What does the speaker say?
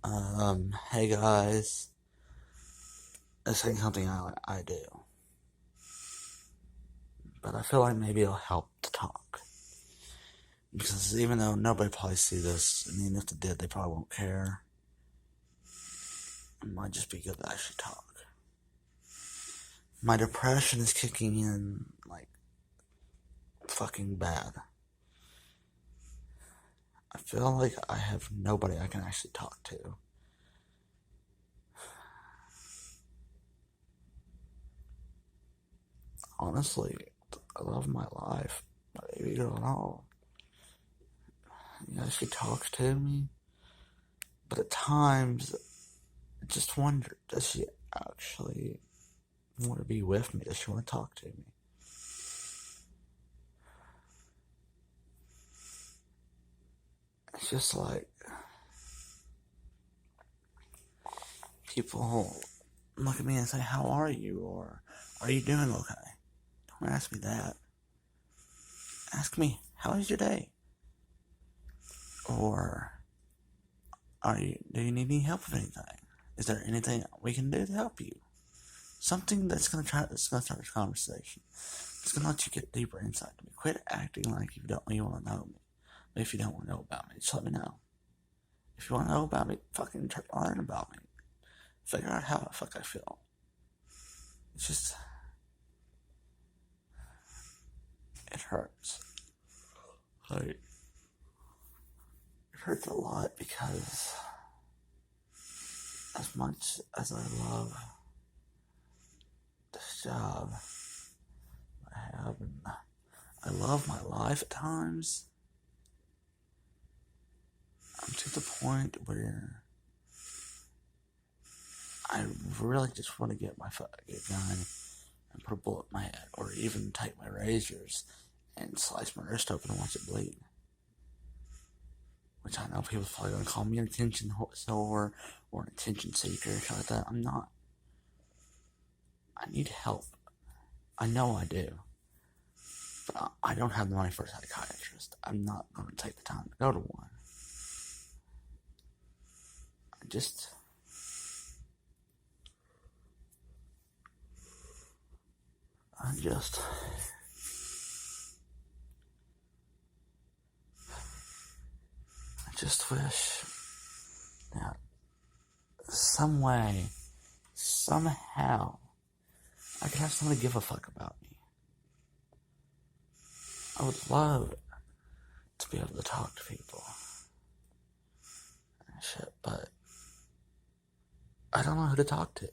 Hey guys, this ain't something I do, but I feel like maybe it'll help to talk. Because even though nobody probably see this, and even if they did, they probably won't care. It might just be good to actually talk. My depression is kicking in like fucking bad. I feel like I have nobody I can actually talk to. Honestly, I love my life. My baby girl and all. She talks to me, but at times, I just wonder, does she actually want to be with me? Does she want to talk to me? It's just like people look at me and say, "How are you?" or "Are you doing okay?" Don't ask me that. Ask me, "How was your day?" Or do you need any help with anything? Is there anything we can do to help you? Something that's gonna start this conversation. It's gonna let you get deeper insight to me. Quit acting like you want to know me. But if you don't want to know about me, just let me know. If you want to know about me, fucking learn about me. Figure out how the fuck I feel. It's just, it hurts. Like, it hurts a lot because as much as I love this job I have, and I love my life at times, I'm to the point where I really just want to get my fucking gun and put a bullet in my head, or even take my razors and slice my wrist open and watch it bleed. Which I know people's probably gonna call me an attention whore or an attention seeker or shit like that. I'm not. I need help. I know I do. But I don't have the money for a psychiatrist. I'm not gonna take the time to go to one. I just wish that some way, somehow, I could have somebody give a fuck about me. I would love to be able to talk to people and shit, but I don't know who to talk to.